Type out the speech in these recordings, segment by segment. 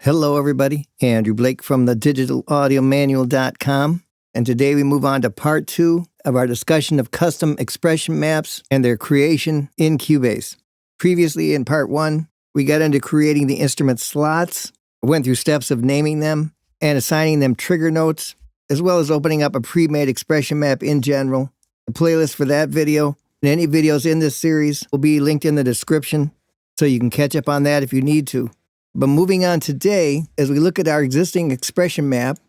Hello, everybody. Andrew Blake from the digitalaudiomanual.com. And today we move on to part 2 of our discussion of custom expression maps and their creation in Cubase. Previously, in part 1, we got into creating the instrument slots, went through steps of naming them and assigning them trigger notes, as well as opening up a pre-made expression map in general. The playlist for that video and any videos in this series will be linked in the description, so you can catch up on that if you need to. But moving on today, as we look at our existing expression map,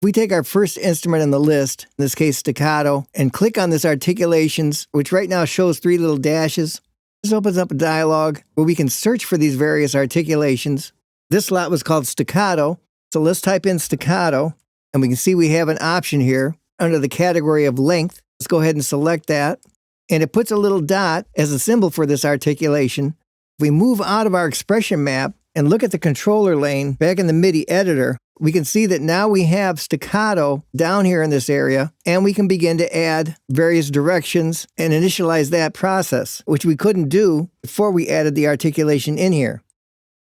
we take our first instrument in the list, in this case staccato, and click on this articulations, which right now shows 3 little dashes. This opens up a dialog where we can search for these various articulations. This slot was called staccato, so let's type in staccato, and we can see we have an option here under the category of length. Let's go ahead and select that, and it puts a little dot as a symbol for this articulation. If we move out of our expression map and look at the controller lane back in the MIDI editor, we can see that now we have staccato down here in this area, and we can begin to add various directions and initialize that process, which we couldn't do before we added the articulation in here.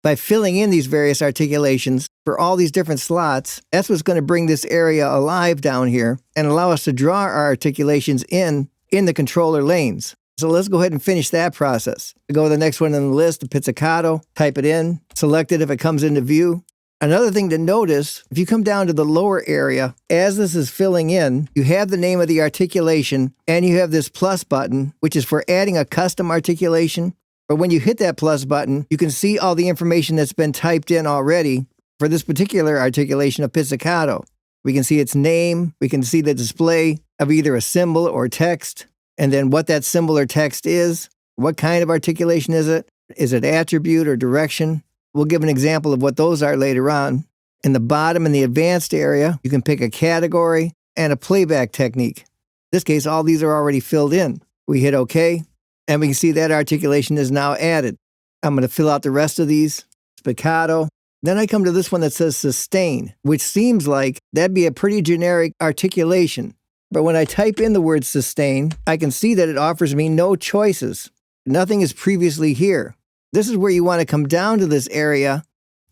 By filling in these various articulations for all these different slots, that's what's going to bring this area alive down here and allow us to draw our articulations in the controller lanes. So let's go ahead and finish that process. We go to the next one on the list, the pizzicato, type it in, select it if it comes into view. Another thing to notice, if you come down to the lower area, as this is filling in, you have the name of the articulation and you have this plus button, which is for adding a custom articulation. But when you hit that plus button, you can see all the information that's been typed in already for this particular articulation of pizzicato. We can see its name, we can see the display of either a symbol or text, and then what that symbol or text is, what kind of articulation is it attribute or direction? We'll give an example of what those are later on. In the bottom, in the advanced area, you can pick a category and a playback technique. In this case, all these are already filled in. We hit OK, and we can see that articulation is now added. I'm going to fill out the rest of these. Spiccato. Then I come to this one that says sustain, which seems like that'd be a pretty generic articulation. But when I type in the word sustain, I can see that it offers me no choices. Nothing is previously here. This is where you want to come down to this area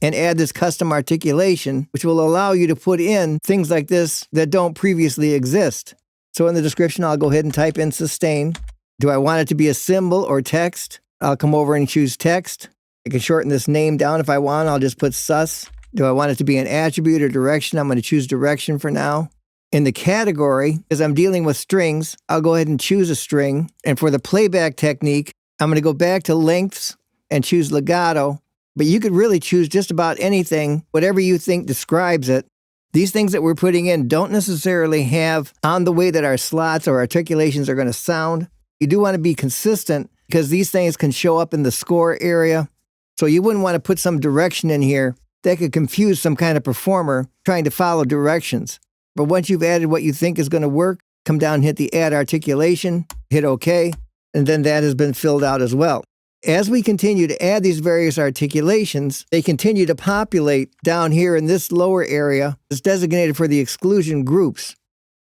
and add this custom articulation, which will allow you to put in things like this that don't previously exist. So in the description, I'll go ahead and type in sustain. Do I want it to be a symbol or text? I'll come over and choose text. I can shorten this name down if I want. I'll just put sus. Do I want it to be an attribute or direction? I'm going to choose direction for now. In the category, as I'm dealing with strings, I'll go ahead and choose a string. And for the playback technique, I'm going to go back to lengths and choose legato. But you could really choose just about anything, whatever you think describes it. These things that we're putting in don't necessarily have on the way that our slots or articulations are going to sound. You do want to be consistent because these things can show up in the score area. So you wouldn't want to put some direction in here that could confuse some kind of performer trying to follow directions. But once you've added what you think is going to work, come down and hit the Add Articulation, hit OK, and then that has been filled out as well. As we continue to add these various articulations, they continue to populate down here in this lower area that's designated for the exclusion groups.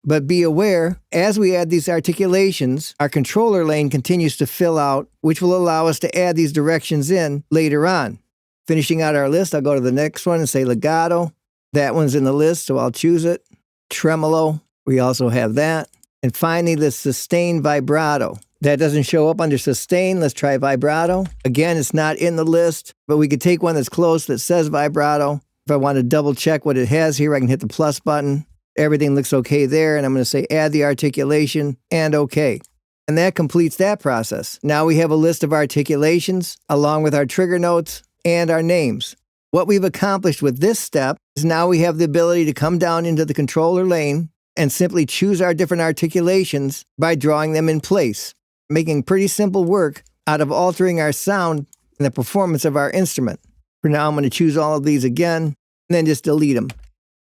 But be aware, as we add these articulations, our controller lane continues to fill out, which will allow us to add these directions in later on. Finishing out our list, I'll go to the next one and say legato. That one's in the list, so I'll choose it. Tremolo, we also have that. And finally, the sustain vibrato. That doesn't show up under sustain. Let's try vibrato. Again, it's not in the list, but we could take one that's close that says vibrato. If I want to double check what it has here, I can hit the plus button. Everything looks okay there, and I'm going to say add the articulation and OK. And that completes that process. Now we have a list of articulations along with our trigger notes and our names. What we've accomplished with this step is now we have the ability to come down into the controller lane and simply choose our different articulations by drawing them in place, making pretty simple work out of altering our sound and the performance of our instrument. For now, I'm going to choose all of these again and then just delete them.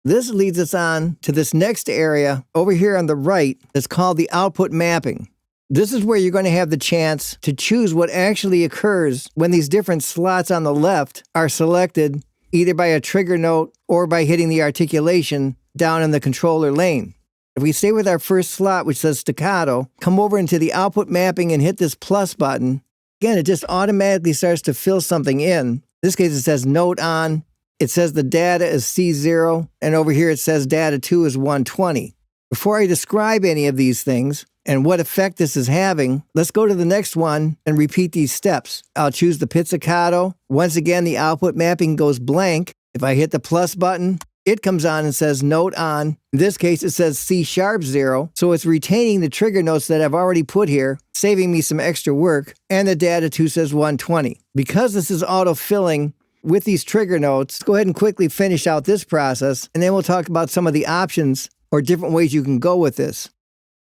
This leads us on to this next area over here on the right that's called the output mapping. This is where you're going to have the chance to choose what actually occurs when these different slots on the left are selected either by a trigger note or by hitting the articulation down in the controller lane. If we stay with our first slot, which says staccato, come over into the output mapping and hit this plus button. Again, it just automatically starts to fill something in. In this case, it says note on. It says the data is C0, and over here it says data 2 is 120. Before I describe any of these things and what effect this is having, let's go to the next one and repeat these steps. I'll choose the pizzicato. Once again, the output mapping goes blank. If I hit the plus button, it comes on and says note on. In this case, it says C# 0, so it's retaining the trigger notes that I've already put here, saving me some extra work, and the data 2 says 120. Because this is auto-filling with these trigger notes, let's go ahead and quickly finish out this process, and then we'll talk about some of the options or different ways you can go with this.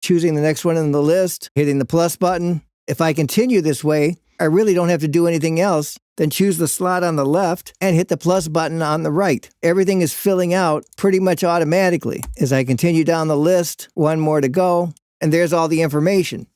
Choosing the next one in the list, hitting the plus button. If I continue this way, I really don't have to do anything else than choose the slot on the left and hit the plus button on the right. Everything is filling out pretty much automatically. As I continue down the list, one more to go, and there's all the information.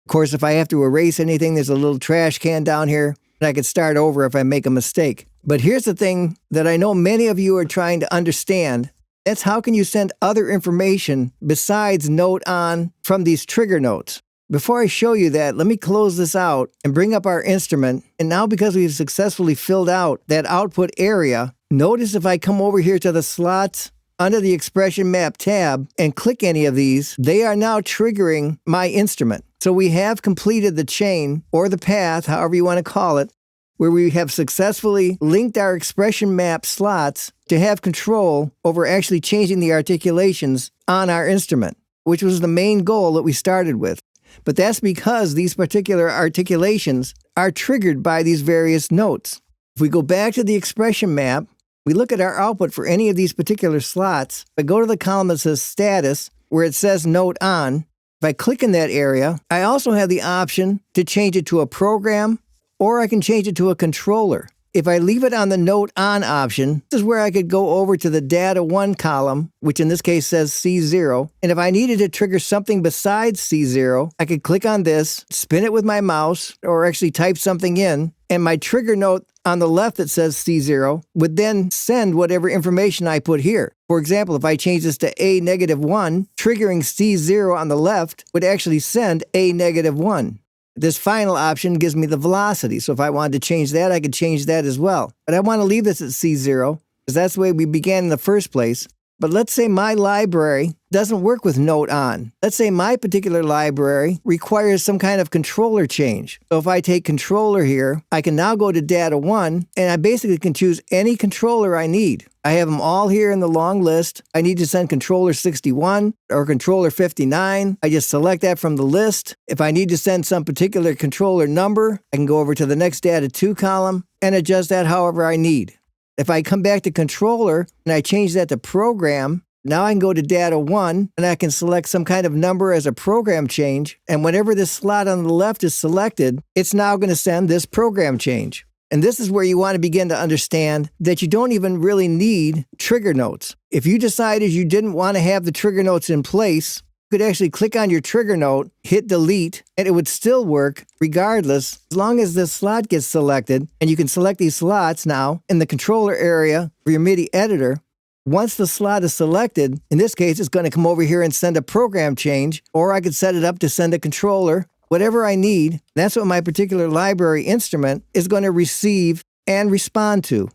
Of course, if I have to erase anything, there's a little trash can down here, and I could start over if I make a mistake. But here's the thing that I know many of you are trying to understand. That's how can you send other information besides note on from these trigger notes. Before I show you that, let me close this out and bring up our instrument. And now because we've successfully filled out that output area, notice if I come over here to the slots under the expression map tab and click any of these, they are now triggering my instrument. So we have completed the chain or the path, however you want to call it, where we have successfully linked our expression map slots to have control over actually changing the articulations on our instrument, which was the main goal that we started with. But that's because these particular articulations are triggered by these various notes. If we go back to the expression map, we look at our output for any of these particular slots. If I go to the column that says status, where it says note on, if I click in that area, I also have the option to change it to a program, or I can change it to a controller. If I leave it on the Note On option, this is where I could go over to the Data 1 column, which in this case says C0. And if I needed to trigger something besides C0, I could click on this, spin it with my mouse, or actually type something in, and my trigger note on the left that says C0 would then send whatever information I put here. For example, if I change this to A-1, triggering C0 on the left would actually send A-1. This final option gives me the velocity, so if I wanted to change that, I could change that as well. But I want to leave this at C0, because that's the way we began in the first place. But let's say my library doesn't work with Note On. Let's say my particular library requires some kind of controller change. So if I take controller here, I can now go to Data 1, and I basically can choose any controller I need. I have them all here in the long list. I need to send controller 61 or controller 59. I just select that from the list. If I need to send some particular controller number, I can go over to the next Data 2 column and adjust that however I need. If I come back to controller and I change that to program, now I can go to Data 1 and I can select some kind of number as a program change. And whenever this slot on the left is selected, it's now going to send this program change. And this is where you want to begin to understand that you don't even really need trigger notes. If you decided you didn't want to have the trigger notes in place, you could actually click on your trigger note, hit delete, and it would still work regardless, as long as this slot gets selected. And you can select these slots now in the controller area for your MIDI editor. Once the slot is selected, in this case, it's going to come over here and send a program change, or I could set it up to send a controller. Whatever I need, that's what my particular library instrument is going to receive and respond to.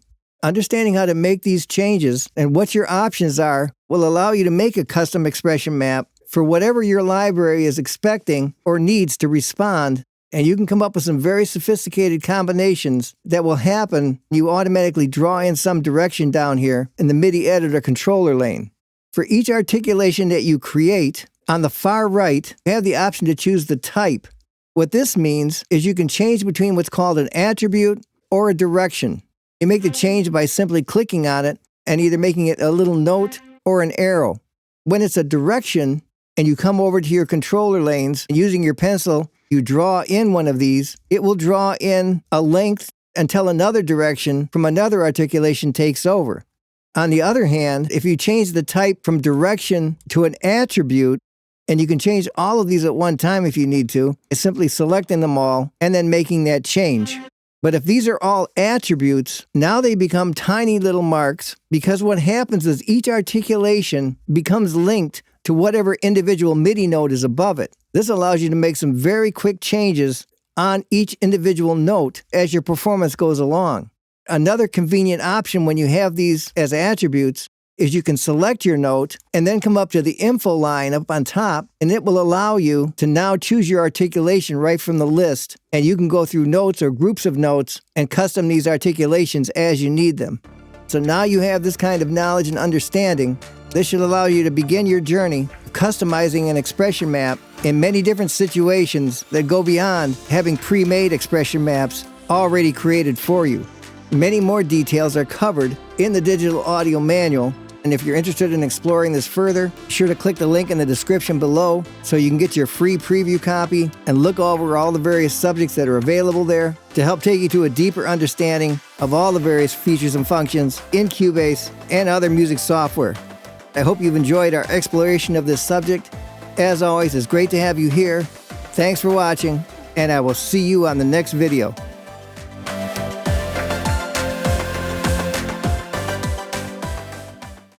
Understanding how to make these changes and what your options are will allow you to make a custom expression map for whatever your library is expecting or needs to respond. And you can come up with some very sophisticated combinations that will happen. You automatically draw in some direction down here in the MIDI editor controller lane. For each articulation that you create, on the far right, you have the option to choose the type. What this means is you can change between what's called an attribute or a direction. You make the change by simply clicking on it and either making it a little note or an arrow. When it's a direction and you come over to your controller lanes and using your pencil, you draw in one of these, it will draw in a length until another direction from another articulation takes over. On the other hand, if you change the type from direction to an attribute, and you can change all of these at one time if you need to, it's simply selecting them all and then making that change. But if these are all attributes, now they become tiny little marks, because what happens is each articulation becomes linked to whatever individual MIDI note is above it. This allows you to make some very quick changes on each individual note as your performance goes along. Another convenient option when you have these as attributes is you can select your note and then come up to the info line up on top, and it will allow you to now choose your articulation right from the list, and you can go through notes or groups of notes and custom these articulations as you need them. So now you have this kind of knowledge and understanding. This should allow you to begin your journey of customizing an expression map in many different situations that go beyond having pre-made expression maps already created for you. Many more details are covered in the digital audio manual, and if you're interested in exploring this further, be sure to click the link in the description below so you can get your free preview copy and look over all the various subjects that are available there to help take you to a deeper understanding of all the various features and functions in Cubase and other music software. I hope you've enjoyed our exploration of this subject. As always, it's great to have you here. Thanks for watching, and I will see you on the next video.